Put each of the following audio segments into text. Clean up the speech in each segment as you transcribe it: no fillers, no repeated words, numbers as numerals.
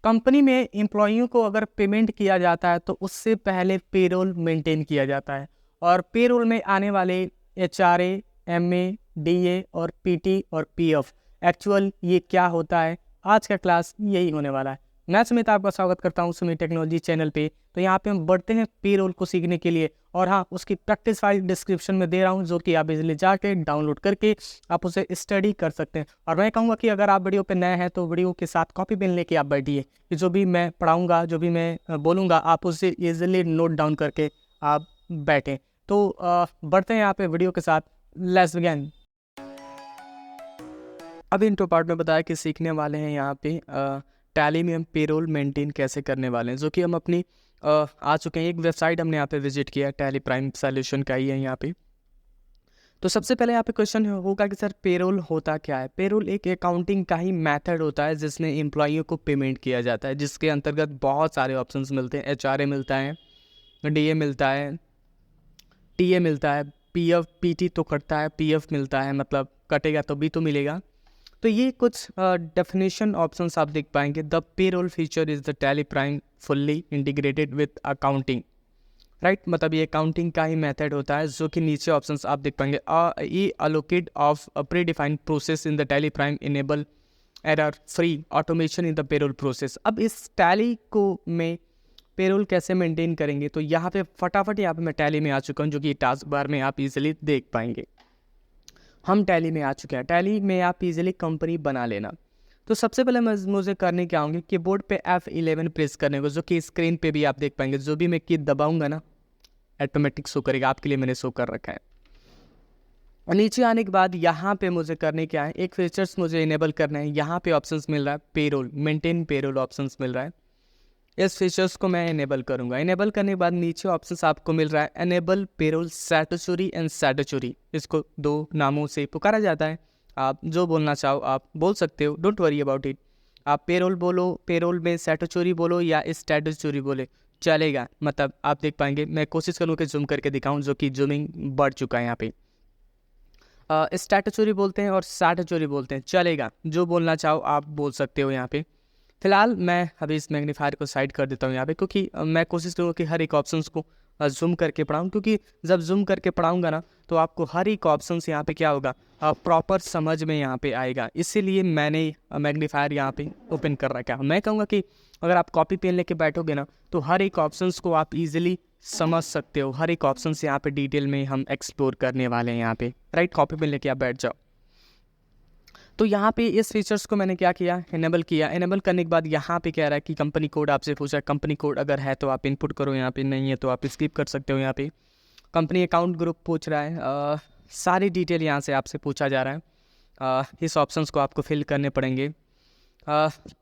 Company में एम्प्लॉइयों को अगर पेमेंट किया जाता है तो उससे पहले पेरोल मेंटेन किया जाता है, और पेरोल में आने वाले एचआरए, एमए, डीए और पीटी और पीएफ, एक्चुअल ये क्या होता है, आज का क्लास यही होने वाला है। मैं सुमित आपका स्वागत करता हूं सुमित टेक्नोलॉजी चैनल पे। तो यहाँ पे हम बढ़ते हैं पेरोल को सीखने के लिए, और हाँ, उसकी प्रैक्टिस फाइल डिस्क्रिप्शन में दे रहा हूँ, जो कि आप इजीली जाके डाउनलोड करके आप उसे स्टडी कर सकते हैं। और मैं कहूँगा कि अगर आप वीडियो पे नए हैं तो वीडियो के साथ कॉपी पेन लेके आप बैठिए, कि जो भी मैं पढ़ाऊँगा, जो भी मैं बोलूँगा, आप उसे ईजिली नोट डाउन करके आप बैठें। तो बढ़ते हैं यहाँ पे वीडियो के साथ। Let's begin. अभी इंट्रो पार्ट में बताया कि सीखने वाले हैं यहाँ पे टैली में हम पेरोल मेंटेन कैसे करने वाले हैं, जो कि हम अपनी आ चुके हैं। एक वेबसाइट हमने यहाँ पे विजिट किया, टैली प्राइम सॉल्यूशन का ही है यहाँ पे। तो सबसे पहले यहाँ पे क्वेश्चन होगा कि सर पेरोल होता क्या है। पेरोल एक अकाउंटिंग का ही मेथड होता है जिसमें एम्प्लॉइयों को पेमेंट किया जाता है, जिसके अंतर्गत बहुत सारे ऑप्शंस मिलते हैं। एचआरए मिलता है, डीए मिलता है, टीए मिलता है, पीएफ, पीटी तो कटता है, पीएफ मिलता है, मतलब कटेगा तो भी तो मिलेगा। तो ये कुछ डेफिनेशन ऑप्शंस आप देख पाएंगे। The payroll feature is the Tally prime fully integrated with accounting, right. मतलब ये अकाउंटिंग का ही मेथड होता है, जो कि नीचे ऑप्शंस आप देख पाएंगे। ई allocate of predefined process in the Tally Prime enable error free automation in the payroll process. अब इस टैली को में पेरोल कैसे मेंटेन करेंगे, तो यहाँ पे फटाफट यहाँ पे मैं टैली में आ चुका हूँ, जो कि टास्क बार में आप इजीली देख पाएंगे। हम टैली में आ चुके हैं। टैली में आप इजीली कंपनी बना लेना। तो सबसे पहले मुझे करने क्या होंगे, कीबोर्ड पे F11 प्रेस करने को, जो कि स्क्रीन पे भी आप देख पाएंगे। जो भी मैं की दबाऊंगा ना, ऑटोमेटिक शो करेगा। आपके लिए मैंने शो कर रखा है। और नीचे आने के बाद यहाँ पे मुझे करने क्या है, एक फीचर्स मुझे इनेबल करना है। यहाँ पे ऑप्शंस मिल रहा है पेरोल, मेंटेन पेरोल ऑप्शंस मिल रहा है। इस फीचर्स को मैं इनेबल करूंगा। इनेबल करने के बाद नीचे ऑप्शंस आपको मिल रहा है enable payroll statutory and statutory. इसको दो नामों से पुकारा जाता है। आप जो बोलना चाहो आप बोल सकते हो, डोंट वरी अबाउट इट। आप पेरोल बोलो, पेरोल में स्टैट्यूटरी बोलो या स्टैट्यूटरी बोले, चलेगा। मतलब आप देख पाएंगे। मैं कोशिश करूँ कि जूम करके दिखाऊं, जो कि जूमिंग बढ़ चुका है यहाँ पे। स्टैट्यूटरी बोलते हैं और स्टैट्यूटरी बोलते हैं, चलेगा। जो बोलना चाहो आप बोल सकते हो यहाँ पे। फिलहाल मैं अभी इस मैग्नीफायर को साइड कर देता हूँ यहाँ पे, क्योंकि मैं कोशिश करूँगा कि हर एक ऑप्शंस को जूम करके पढ़ाऊँ, क्योंकि जब जूम करके पढ़ाऊँगा ना तो आपको हर एक ऑप्शंस यहाँ पे क्या होगा, प्रॉपर समझ में यहाँ पे आएगा। इसीलिए मैंने मैग्नीफायर यहाँ पे ओपन कर रखा है। मैं कहूँगा कि अगर आप कॉपी पेन लेके बैठोगे ना तो हर एक ऑप्शंस को आप ईजिली समझ सकते हो। हर एक ऑप्शन से यहाँ पे डिटेल में हम एक्सप्लोर करने वाले हैं यहाँ पे, राइट। कॉपी पेन लेके आप बैठ जाओ। तो यहाँ पे इस फीचर्स को मैंने क्या किया, इनेबल किया। इनेबल करने के बाद यहाँ पे कह रहा है कि कंपनी कोड आपसे पूछा है। कंपनी कोड अगर है तो आप इनपुट करो, यहाँ पे नहीं है तो आप स्किप कर सकते हो। यहाँ पे कंपनी अकाउंट ग्रुप पूछ रहा है। सारी डिटेल यहाँ से आपसे पूछा जा रहा है। इस ऑप्शंस को आपको फिल करने पड़ेंगे।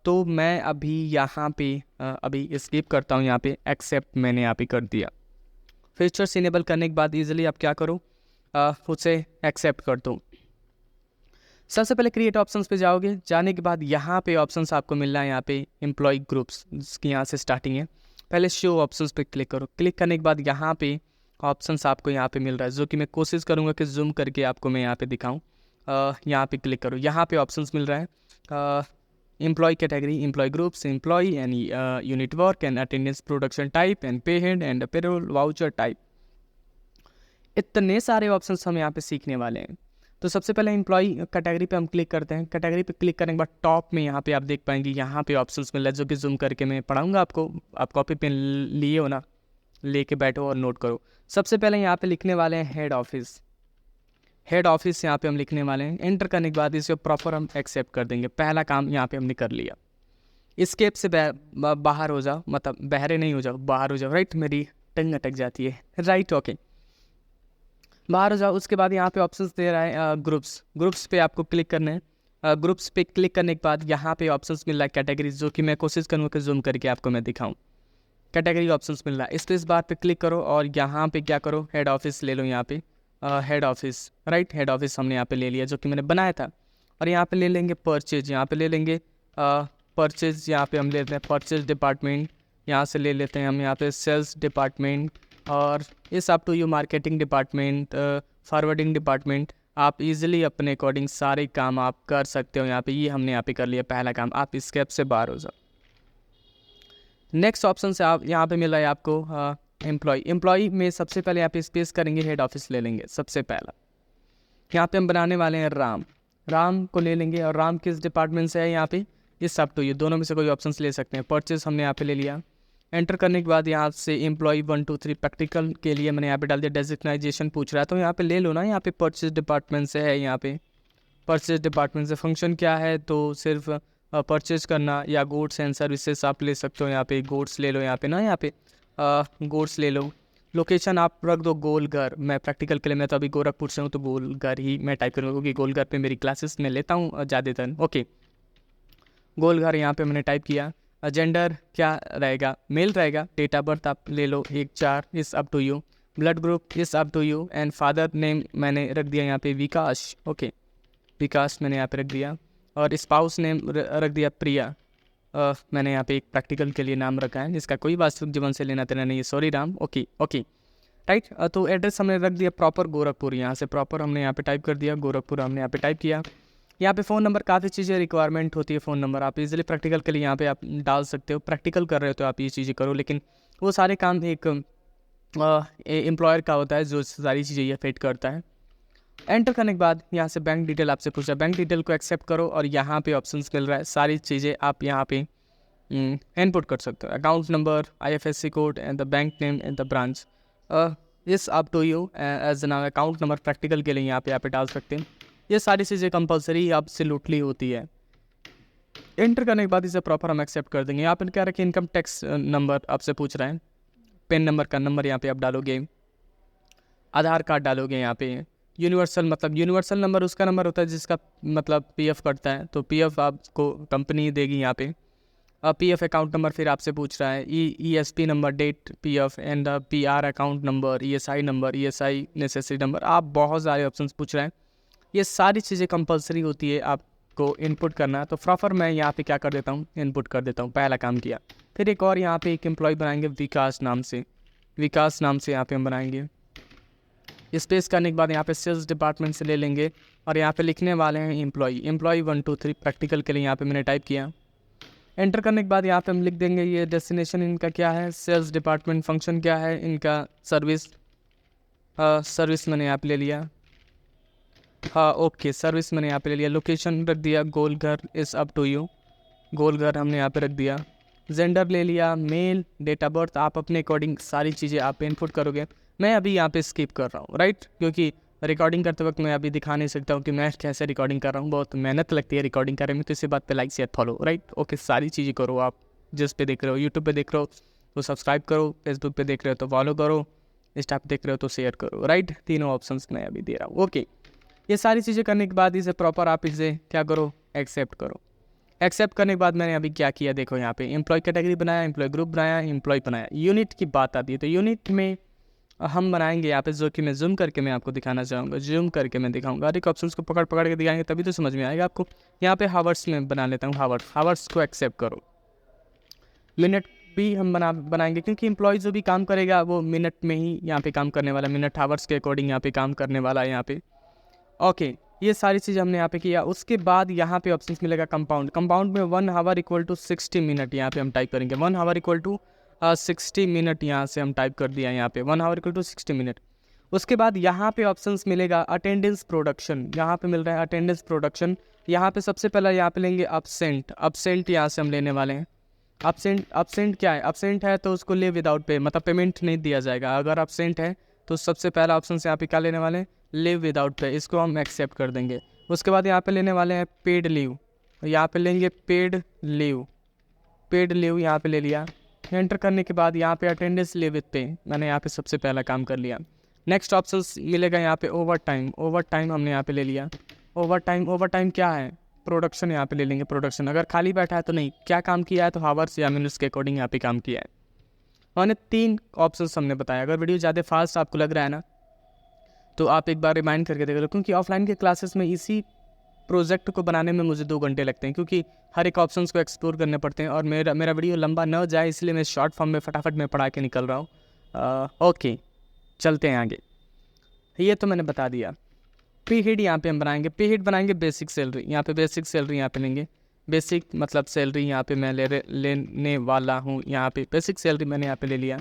तो मैं अभी यहाँ पे अभी स्किप करता हूँ। यहाँ पे एक्सेप्ट मैंने यहाँ पे कर दिया। फीचर्स इनेबल करने के बाद ईजिली आप क्या करो, उसे एक्सेप्ट कर दो। सबसे पहले क्रिएट ऑप्शंस पे जाओगे। जाने के बाद यहाँ पे ऑप्शंस आपको मिल रहा है। यहाँ पे एम्प्लॉय ग्रुप्स, जिसकी यहाँ से स्टार्टिंग है। पहले शो ऑप्शंस पे क्लिक करो। क्लिक करने के बाद यहाँ पे ऑप्शंस आपको यहाँ पे मिल रहा है, जो कि मैं कोशिश करूँगा कि जूम करके आपको मैं यहाँ पे दिखाऊँ। यहाँ पे क्लिक करो। यहाँ पे ऑप्शंस मिल रहा है employee category, employee groups, employee and unit work and attendance, production type and pay head and payroll voucher type. इतने सारे ऑप्शंस हम यहाँ पे सीखने वाले हैं। तो सबसे पहले एम्प्लॉय कैटेगरी पे हम क्लिक करते हैं। कैटेगरी पे क्लिक करने के बाद टॉप में यहाँ पे आप देख पाएंगे, यहाँ पे ऑप्शंस मिल रहा है, जो कि जूम करके मैं पढ़ाऊँगा आपको। आप कॉपी पेन लिए हो ना, लेके बैठो और नोट करो। सबसे पहले यहाँ पे लिखने वाले हैं हेड ऑफिस। हेड ऑफिस यहाँ पे हम लिखने वाले हैं। एंटर करने के बाद इसे प्रॉपर हम एक्सेप्ट कर देंगे। पहला काम यहाँ पे हमने कर लिया। स्केप से बाहर हो जाओ, मतलब बहरे नहीं हो जाओ, बाहर हो जाओ, राइट। मेरी टंग अटक जाती है, राइट, ओके। बाहर हो जाओ। उसके बाद यहाँ पे ऑप्शंस दे रहा है ग्रुप्स। ग्रुप्स पे आपको क्लिक करना है। ग्रुप्स पे क्लिक करने के बाद यहाँ पे ऑप्शंस मिल रहा है कैटेगरीज, जो कि मैं कोशिश करूँगा कि जूम करके आपको मैं दिखाऊँ। कैटेगरी ऑप्शंस मिल रहा है। इस बार पे क्लिक करो और यहाँ पे क्या करो, हेड ऑफिस ले लो। यहाँ पे head office, right. Head office हमने यहाँ पे ले लिया, जो कि मैंने बनाया था। और यहाँ पे ले लेंगे परचेज। यहाँ पे ले लेंगे परचेज। यहाँ पे हम लेते हैं परचेज डिपार्टमेंट। यहाँ से ले लेते हैं हम यहाँ पे सेल्स डिपार्टमेंट, और इस up to you marketing department, forwarding department. आप इजीली अपने अकॉर्डिंग सारे काम आप कर सकते हो। यहाँ पे ये हमने यहाँ पे कर लिया पहला काम। आप स्केप से बाहर हो जाओ। नेक्स्ट ऑप्शन से आप यहाँ पे मिल रहा है आपको एम्प्लॉय में सबसे पहले यहाँ पे स्पेस करेंगे, हेड ऑफिस ले लेंगे सबसे पहला। यहाँ पे हम बनाने वाले हैं राम को ले लेंगे, और राम किस डिपार्टमेंट से है यहाँ पे, ये सब तो ये दोनों में से कोई ऑप्शन ले सकते हैं। परचेज हमने यहाँ पे ले लिया। एंटर करने के बाद यहाँ से एम्प्लॉय 1 2 3 प्रैक्टिकल के लिए मैंने यहाँ पे डाल दिया। डेजिग्नाइजेशन पूछ रहा है तो यहाँ पे ले लो ना, यहाँ पे परचेज डिपार्टमेंट से है। यहाँ पे परचेज डिपार्टमेंट से फंक्शन क्या है, तो सिर्फ परचेज करना या गुड्स एंड सर्विसेज आप ले सकते हो। यहाँ पे गुड्स ले लो, यहाँ पे ना यहाँ पे गुड्स ले लो। लोकेशन आप रख दो गोलघर। मैं प्रैक्टिकल के लिए मैं तो अभी गोरखपुर से हूँ तो गोलघर ही मैं टाइप करूँगा, क्योंकि गोलघर पे मेरी क्लासेस में लेता हूँ ज़्यादातर। ओके, गोलघर यहाँ पे मैंने टाइप किया। जेंडर क्या रहेगा, मेल रहेगा। डेट ऑफ बर्थ आप ले लो 1/4, is up to you. Blood group is up to you. And father name मैंने रख दिया यहाँ पे विकास। ओके, विकास मैंने यहाँ पे रख दिया। और स्पाउस नेम रख दिया प्रिया। मैंने यहाँ पे एक प्रैक्टिकल के लिए नाम रखा है जिसका कोई वास्तविक जीवन से लेना देना नहीं है, सॉरी राम। Okay right. तो एड्रेस हमने रख दिया प्रॉपर गोरखपुर। यहाँ से प्रॉपर हमने यहाँ पे टाइप कर दिया, गोरखपुर हमने यहाँ पे टाइप किया। यहाँ पे फ़ोन नंबर, काफ़ी चीज़ें रिक्वायरमेंट होती है फ़ोन नंबर। आप इजीली प्रैक्टिकल के लिए यहाँ पे आप डाल सकते हो। प्रैक्टिकल कर रहे हो तो आप ये चीज़ें करो, लेकिन वो सारे काम एक एम्प्लॉयर का होता है जो सारी चीज़ें ये फिट करता है। एंटर करने के बाद यहाँ से बैंक डिटेल आपसे पूछा, बैंक डिटेल को एक्सेप्ट करो। और यहाँ पे ऑप्शंस मिल रहा है, सारी चीज़ें आप यहाँ पे इनपुट कर सकते हो। Account number, IFSC code and the bank name and the branch is up to you. As now account number practical के लिए यहाँ पे डाल सकते हैं। ये सारी चीज़ें कंपलसरी एब्सोल्युटली होती है। एंटर करने के बाद इसे प्रॉपर हम एक्सेप्ट कर देंगे। यहाँ पर क्या रखें, इनकम टैक्स नंबर आपसे पूछ रहा है। पेन नंबर का नंबर यहाँ पे आप डालोगे। आधार कार्ड डालोगे यहाँ पे। यूनिवर्सल मतलब यूनिवर्सल नंबर उसका नंबर होता है जिसका मतलब PF कटता है, तो PF आपको कंपनी देगी यहाँ पे। PF अकाउंट नंबर फिर आपसे पूछ रहा है। ESP number, date PF and PR account number, ESI number, ESI necessary number. आप बहुत सारे ऑप्शंस पूछ रहे हैं। ये सारी चीज़ें कंपलसरी होती है आपको इनपुट करना। तो प्रॉपर मैं यहाँ पे क्या कर देता हूँ, इनपुट कर देता हूँ। पहला काम किया। फिर एक और यहाँ पे एक एम्प्लॉय बनाएंगे विकास नाम से। विकास नाम से यहाँ पे हम बनाएंगे। स्पेस करने के बाद यहाँ पे सेल्स डिपार्टमेंट से ले लेंगे और यहाँ पे लिखने वाले हैं एम्प्लॉय 1 2 3 प्रैक्टिकल के लिए यहाँ पे मैंने टाइप किया। एंटर करने के बाद यहाँ पे हम लिख देंगे ये डेस्टिनेशन इनका क्या है, सेल्स डिपार्टमेंट। फंक्शन क्या है इनका, सर्विस। सर्विस मैंने यहाँ पे ले लिया। हाँ ओके, सर्विस मैंने यहाँ पे ले लिया। लोकेशन रख दिया गोलघर इस अप टू यू। गोलघर हमने यहाँ पे रख दिया। जेंडर ले लिया मेल। डेट ऑफ बर्थ आप अपने अकॉर्डिंग सारी चीज़ें आप इनपुट करोगे। मैं अभी यहाँ पे स्किप कर रहा हूँ राइट, क्योंकि रिकॉर्डिंग करते वक्त मैं अभी दिखा नहीं सकता हूँ कि मैं कैसे रिकॉर्डिंग कर रहा हूँ। बहुत मेहनत लगती है रिकॉर्डिंग करने में, तो इसी बात पे like share follow right. Okay, सारी चीज़ें करो। आप जिस पे देख रहे हो, यूट्यूब पे देख रहे हो तो सब्सक्राइब करो, फेसबुक पे देख रहे हो तो फॉलो करो, इंस्टा पे देख रहे हो तो शेयर करो राइट। तीनों ऑप्शंस मैं अभी दे रहा हूँ। ओके, ये सारी चीज़ें करने के बाद इसे प्रॉपर आप इसे क्या करो, एक्सेप्ट करो। एक्सेप्ट करने के बाद मैंने अभी क्या किया देखो, यहाँ पे एम्प्लॉय कैटेगरी बनाया, एम्प्लॉय ग्रुप बनाया, एम्प्लॉय बनाया। यूनिट की बात आती है तो यूनिट में हम बनाएंगे यहाँ पे, जो कि मैं जूम करके मैं आपको दिखाना चाहूँगा। जूम करके मैं दिखाऊंगा, हर एक ऑप्शंस को पकड़ पकड़ के दिखाएंगे तभी तो समझ में आएगा आपको। यहाँ पे हावर्स में बना लेता हूँ। हावर्स को एक्सेप्ट करो। मिनट भी हम बनाएंगे क्योंकि एम्प्लॉय जो भी काम करेगा वो मिनट में ही यहाँ पे काम करने वाला, मिनट हावर्स के अकॉर्डिंग यहाँ पे काम करने वाला है यहाँ पे। ओके, ये सारी चीज़ हमने यहाँ पे किया। उसके बाद यहाँ पे ऑप्शन मिलेगा कंपाउंड। कंपाउंड में 1 आवर इक्वल टू 60 मिनट यहाँ पे हम टाइप करेंगे। 1 आवर इक्वल टू 60 मिनट यहाँ से हम टाइप कर दिया यहाँ पे 1 आवर इक्वल टू 60 मिनट। उसके बाद यहाँ पे ऑप्शंस मिलेगा अटेंडेंस प्रोडक्शन। यहाँ पे मिल रहा है अटेंडेंस प्रोडक्शन। यहाँ पे सबसे पहला यहाँ पे लेंगे अब्सेंट यहाँ से हम लेने वाले हैं। अब्सेंट क्या है, अब्सेंट है तो उसको लीव विदाउट पे, मतलब पेमेंट नहीं दिया जाएगा। अगर अब्सेंट है तो सबसे पहला ऑप्शन से यहाँ पे क्या लेने वाले हैं, लीव विदाउट पे। इसको हम एक्सेप्ट कर देंगे। उसके बाद यहाँ पे लेने वाले हैं पेड लीव। यहाँ पे लेंगे पेड लीव यहाँ पे ले लिया। एंटर करने के बाद यहाँ पे अटेंडेंस लीव विद पे, मैंने यहाँ पे सबसे पहला काम कर लिया। नेक्स्ट ऑप्शन मिलेगा यहाँ पे ओवर टाइम हमने यहाँ पे ले लिया। ओवर टाइम क्या है, प्रोडक्शन यहाँ पे ले लेंगे। प्रोडक्शन अगर खाली बैठा है तो नहीं, क्या काम किया है तो हावर्स या मिनट्स के अकॉर्डिंग यहाँ पे काम किया है। मैंने 3 ऑप्शंस हमने बताया। अगर वीडियो ज़्यादा फास्ट आपको लग रहा है ना तो आप एक बार रिमाइंड करके देख लो, क्योंकि ऑफलाइन के क्लासेस में इसी प्रोजेक्ट को बनाने में मुझे 2 घंटे लगते हैं, क्योंकि हर एक ऑप्शंस को एक्सप्लोर करने पड़ते हैं और मेरा वीडियो लंबा न जाए इसलिए मैं शॉर्ट फॉर्म में फटाफट में पढ़ा के निकल रहा हूँ। ओके, चलते हैं आगे। ये तो मैंने बता दिया। पे हेड यहाँ पे हम बनाएंगे। पे हेड बनाएंगे बेसिक सैलरी। यहाँ पे बेसिक सैलरी यहाँ पे लेंगे। बेसिक मतलब सैलरी यहाँ पे मैं लेने वाला हूँ। यहाँ पे बेसिक सैलरी मैंने यहाँ पे ले लिया।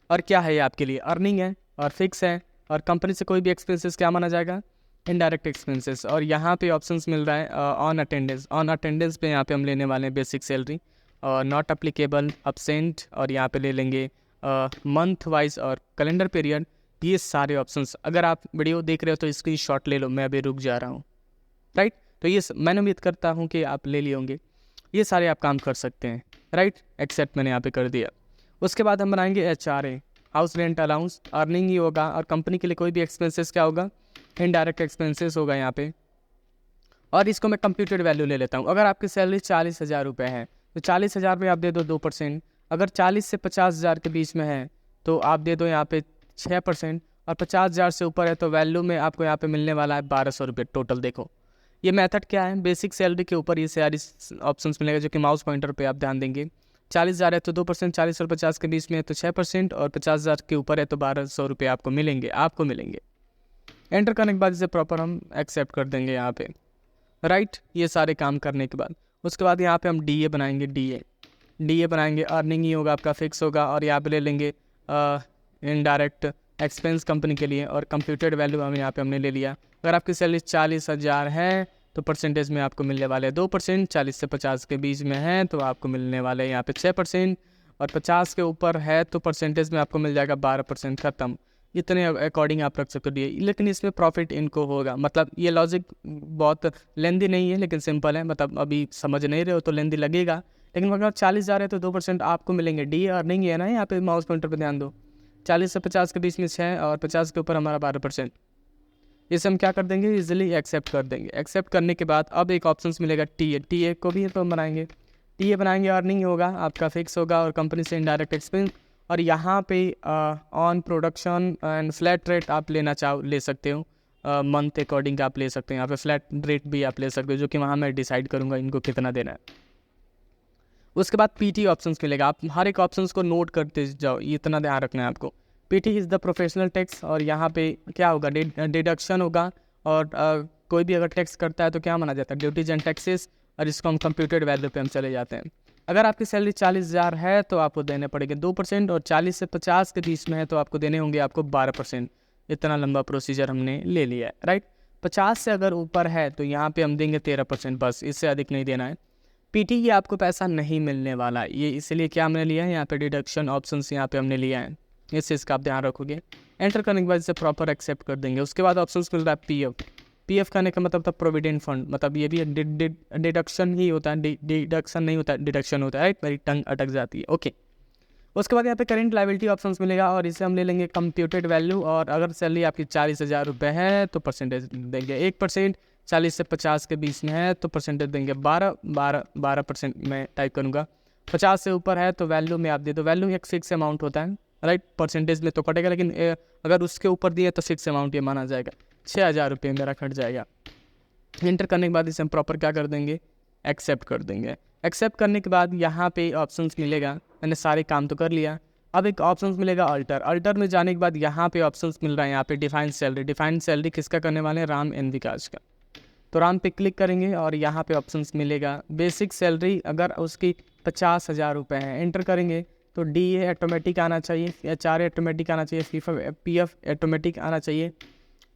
और क्या है ये आपके लिए, अर्निंग है और फिक्स है। और कंपनी से कोई भी एक्सपेंसेस क्या माना जाएगा, इनडायरेक्ट एक्सपेंसेस। और यहाँ पे ऑप्शंस मिल रहा है ऑन अटेंडेंस। ऑन अटेंडेंस पे यहाँ पे हम लेने वाले हैं बेसिक सैलरी और नॉट अप्लीकेबल, absent, और यहाँ पे ले लेंगे मंथ वाइज और कैलेंडर पीरियड। ये सारे ऑप्शंस, अगर आप वीडियो देख रहे हो तो स्क्रीनशॉट ले लो, मैं अभी रुक जा रहा हूँ। राइट, तो ये मैंने उम्मीद करता हूँ कि आप ले लिए होंगे। ये सारे आप काम कर सकते हैं। राइट, एक्सेप्ट मैंने यहाँ पे कर दिया। उसके बाद हम बनाएंगे HRA, house rent allowance. Earning ही होगा और कंपनी के लिए कोई भी एक्सपेंसेस क्या होगा, इनडायरेक्ट एक्सपेंसेस होगा यहाँ पे। और इसको मैं कंप्यूटेड वैल्यू ले लेता हूँ। अगर आपकी सैलरी 40,000 रुपये है तो 40,000 में आप दे दो 2%। अगर 40 से 50,000 के बीच में है तो आप दे दो यहाँ पे 6%। और 50,000 से ऊपर है तो वैल्यू में आपको यहाँ पे मिलने वाला है 1,200 रुपये टोटल। देखो ये मेथड क्या है, बेसिक सैलरी के ऊपर ये सारी ऑप्शंस मिलेगा जो कि माउस पॉइंटर पे आप ध्यान देंगे। 40,000 है तो 2%, 40 और 50 के बीच में है तो 6%, और 50,000 के ऊपर है तो 1,200 रुपये आपको मिलेंगे। एंटर करने के बाद इसे प्रॉपर हम एक्सेप्ट कर देंगे यहाँ पे। राइट, ये सारे काम करने के बाद उसके बाद यहाँ पे हम DA बनाएंगे। DA बनाएंगे, अर्निंग ही होगा आपका, फिक्स होगा। और यहाँ पे ले लेंगे इनडायरेक्ट एक्सपेंस कंपनी के लिए। और कंप्यूटेड वैल्यू हम यहाँ पे हमने ले लिया। अगर आपकी सैलरी 40,000 है तो परसेंटेज में आपको मिलने वाले 2%। 40 से 50 के बीच में है तो आपको मिलने वाले यहाँ पे 6%। और 50 के ऊपर है तो परसेंटेज में आपको मिल जाएगा 12%। ख़त्म। इतने अकॉर्डिंग आप रख सकते हो। लेकिन इसमें प्रॉफिट इनको होगा, मतलब ये लॉजिक बहुत लेंदी नहीं है लेकिन सिंपल है। मतलब अभी समझ नहीं रहे हो तो लेंदी लगेगा, लेकिन अगर 40,000 है तो 2% आपको मिलेंगे। DA अर्निंग है ना, यहाँ पे माउस पॉइंटर पे ध्यान दो। 40 से 50 के बीच में 6 और 50 के ऊपर हमारा 12%। इसे हम क्या कर देंगे, इजीली एक्सेप्ट कर देंगे। एक्सेप्ट करने के बाद अब एक ऑप्शन मिलेगा TA को भी तो हम बनाएंगे। TA बनाएंगे, अर्निंग होगा आपका, फिक्स होगा और कंपनी से इनडायरेक्ट एक्सपेंस। और यहाँ पे on production and flat rate आप लेना चाहो ले सकते हो, मंथ अकॉर्डिंग आप ले सकते हैं। यहाँ पे फ्लैट रेट भी आप ले सकते हो जो कि वहाँ मैं डिसाइड करूँगा इनको कितना देना है। उसके बाद PT ऑप्शंस मिलेगा। आप हर एक ऑप्शंस को नोट करते जाओ, ये इतना ध्यान रखना है आपको। PT is the professional tax. और यहाँ पे क्या होगा, डिडक्शन होगा। और कोई भी अगर टैक्स करता है तो क्या माना जाता है, ड्यूटीज एंड टैक्सेस। और इसको हम कंप्यूटेड वैल्यू पे हम चले जाते हैं। अगर आपकी सैलरी 40,000 है तो आपको देने पड़ेंगे 2%। और 40 से 50 के बीच में है तो आपको देने होंगे आपको 12%। इतना लंबा प्रोसीजर हमने ले लिया है। राइट, 50 से अगर ऊपर है तो यहाँ पे हम देंगे 13%, बस, इससे अधिक नहीं देना है। PT ये आपको पैसा नहीं मिलने वाला, ये इसलिए क्या हमने लिया है, यहाँ पे डिडक्शन ऑप्शंस यहाँ पे हमने लिया है। इस चीज़ का आप ध्यान रखोगे। एंटर करने के बाद इसे प्रॉपर एक्सेप्ट कर देंगे। उसके बाद ऑप्शंस मिल रहा है PF करने का मतलब था प्रोविडेंट फंड, मतलब ये भी डिडक्शन ही होता है, डिडक्शन नहीं होता, डिडक्शन होता है। राइट, मेरी टंग अटक जाती है। ओके, उसके बाद यहाँ पे करेंट लायबिलिटी ऑप्शंस मिलेगा और इसे हम ले लेंगे कंप्यूटेड वैल्यू। और अगर सैलरी आपकी 40,000 रुपये है तो परसेंटेज देंगे 1%। 40 से 50 के बीच में है तो परसेंटेज देंगे 12% मैं टाइप करूँगा। 50 से ऊपर है तो वैल्यू में आप दे दो। वैल्यू एक फिक्स अमाउंट होता है। राइट, परसेंटेज में तो कटेगा, लेकिन अगर उसके ऊपर दिए तो फिक्स अमाउंट ये माना जाएगा। 6,000 रुपये मेरा कट जाएगा। एंटर करने के बाद इसे हम प्रॉपर क्या कर देंगे, एक्सेप्ट कर देंगे। एक्सेप्ट करने के बाद यहाँ पे ऑप्शंस मिलेगा। मैंने सारे काम तो कर लिया। अब एक ऑप्शंस मिलेगा अल्टर में जाने के बाद यहाँ पे ऑप्शंस मिल रहा है। यहाँ पे डिफाइंड सैलरी किसका करने वाले हैं, राम एंड विकास का। तो राम पे क्लिक करेंगे और यहाँ पे ऑप्शंस मिलेगा बेसिक सैलरी। अगर उसकी 50,000 रुपये है, एंटर करेंगे तो DA ऑटोमेटिक आना चाहिए, HRA ऑटोमेटिक आना चाहिए, PF ऑटोमेटिक आना चाहिए।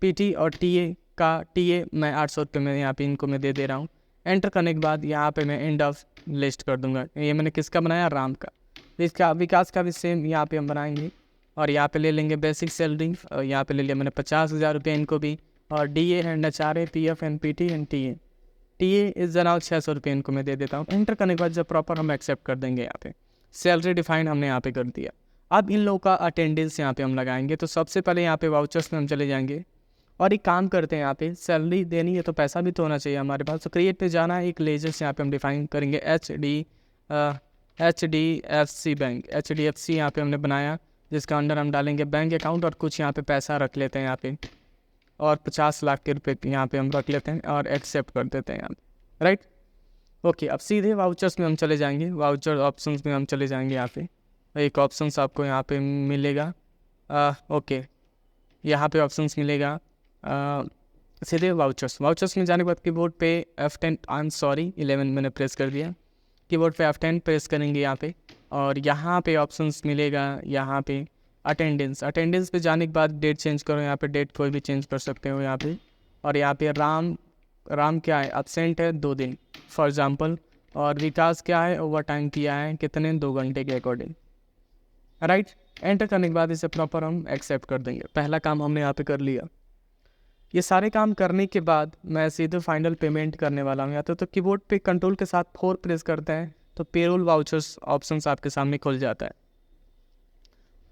PT और TA मैं 800 रुपये में यहाँ पे इनको मैं दे रहा हूँ। एंटर करने के बाद यहाँ पे मैं एंड ऑफ लिस्ट कर दूंगा। ये मैंने किसका बनाया, राम का। इसका विकास का भी सेम यहाँ पे हम बनाएंगे। और यहाँ पे ले लेंगे बेसिक सैलरी, और यहाँ पे ले लिया मैंने 50,000 रुपये इनको भी। और DA and HRA, PF and PT and TA इस जनाब 600 रुपये इनको मैं दे देता हूँ। एंटर करने के बाद जब प्रॉपर हम एक्सेप्ट कर देंगे। यहाँ पे सैलरी डिफाइंड हमने यहाँ पे कर दिया। अब इन लोगों का अटेंडेंस यहाँ पे हम लगाएंगे। तो सबसे पहले यहाँ पे वाउचर्स में हम चले जाएंगे और एक काम करते हैं, यहाँ पे सैलरी देनी है तो पैसा भी तो होना चाहिए हमारे पास। तो क्रिएट पे जाना है, एक लेजर्स यहाँ पे हम डिफाइन करेंगे HDFC बैंक। HDFC यहाँ पे हमने बनाया, जिसका अंडर हम डालेंगे बैंक अकाउंट और कुछ यहाँ पे पैसा रख लेते हैं यहाँ पे। और 50 लाख के रुपये यहाँ पे हम रख लेते हैं और एक्सेप्ट कर देते हैं यहाँ पे। राइट, ओके, अब सीधे वाउचर्स में हम चले जाएंगे। वाउचर ऑप्शंस में हम चले जाएंगे। यहाँ पे एक ऑप्शंस आपको यहाँ पे मिलेगा। ओके, यहाँ पे ऑप्शंस मिलेगा सीधे वाउचर्स में जाने के बाद कीबोर्ड पे F10 आई एम सॉरी 11 मैंने प्रेस कर दिया। कीबोर्ड पे F10 प्रेस करेंगे यहाँ पे, और यहाँ पे ऑप्शंस मिलेगा, यहाँ पे अटेंडेंस पे जाने के बाद डेट चेंज करो, यहाँ पे डेट कोई भी चेंज कर सकते हो यहाँ पे। और यहाँ पे राम क्या है, एब्सेंट है 2 दिन फॉर एग्जांपल, और विकास क्या है, ओवर टाइम किया है कितने, 2 घंटे के अकॉर्डिंग, राइट। एंटर करने के बाद इसे प्रॉपर हम एक्सेप्ट कर देंगे। पहला काम हमने यहाँ पे कर लिया। ये सारे काम करने के बाद मैं सीधे फाइनल पेमेंट करने वाला हूँ। या तो कीबोर्ड पे कंट्रोल के साथ 4 प्रेस करते हैं तो पेरोल वाउचर्स ऑप्शंस आपके सामने खुल जाता है।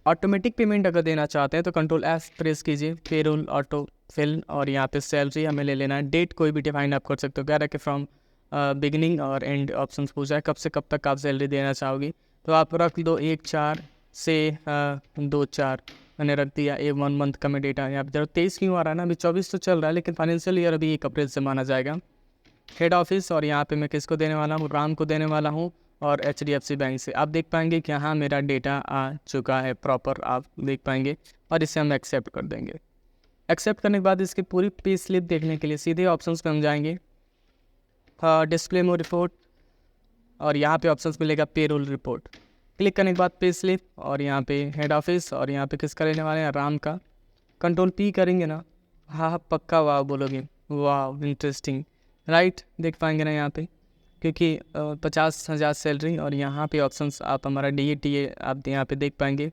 ऑटोमेटिक पेमेंट अगर देना चाहते हैं तो कंट्रोल S प्रेस कीजिए, पेरोल ऑटो फिल, और यहाँ पे सैलरी हमें ले लेना है। डेट कोई भी डिफाइन आप कर सकते हो, कह रहा है कि फ्रॉम बिगिनिंग और एंड ऑप्शंस पूछा है, कब से कब तक आप सैलरी देना चाहोगी, तो आप रख दो 1/4 से 2/4 मैंने रख दिया। 1 मंथ का मैं डेटा यहाँ पे 23 क्यों आ रहा है ना, अभी 24 तो चल रहा है, लेकिन फाइनेंशियल ईयर अभी 1 अप्रैल से माना जाएगा। हेड ऑफिस, और यहाँ पे मैं किसको देने वाला हूँ, राम को देने वाला हूँ, और HDFC बैंक से। आप देख पाएंगे कि यहाँ मेरा डेटा आ चुका है प्रॉपर, आप देख पाएंगे, और इसे हम एक्सेप्ट कर देंगे। एक्सेप्ट करने के बाद इसकी पूरी पे स्लिप देखने के लिए सीधे ऑप्शंस पे हम जाएंगे, डिस्प्ले मोर रिपोर्ट, और यहाँ पे ऑप्शंस मिलेगा पेरोल रिपोर्ट। क्लिक करने के बाद पे स्लिप, और यहाँ पे हेड ऑफिस, और यहाँ पे किसका लेने वाले हैं, राम का। कंट्रोल P करेंगे ना, हाँ पक्का वाह बोलोगे, वाह इंटरेस्टिंग, राइट। देख पाएंगे ना यहाँ पे, क्योंकि 50,000 सैलरी, और यहाँ पे ऑप्शंस आप हमारा DA आप यहाँ पे देख पाएंगे,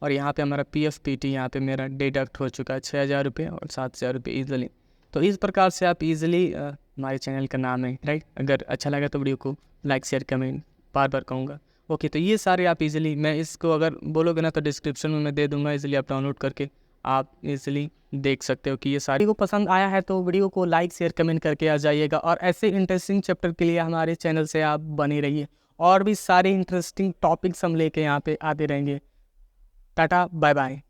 और यहाँ पे हमारा PF PT यहाँ पे मेरा डिडक्ट हो चुका है 6,000 रुपये और 7,000 रुपये ईजिली। तो इस प्रकार से आप ईजिली, हमारे चैनल का नाम है, राइट। अगर अच्छा लगा तो वीडियो को लाइक शेयर कमेंट बार कहूँगा, ओके। तो ये सारे आप इजीली, मैं इसको अगर बोलोगे ना तो डिस्क्रिप्शन में मैं दे दूंगा, इजीली आप डाउनलोड करके आप इजीली देख सकते हो कि ये सारी को पसंद आया है तो वीडियो को लाइक शेयर कमेंट करके आ जाइएगा। और ऐसे इंटरेस्टिंग चैप्टर के लिए हमारे चैनल से आप बने रहिए, और भी सारे इंटरेस्टिंग टॉपिक्स हम लेके यहाँ पे आते रहेंगे। Tata bye bye.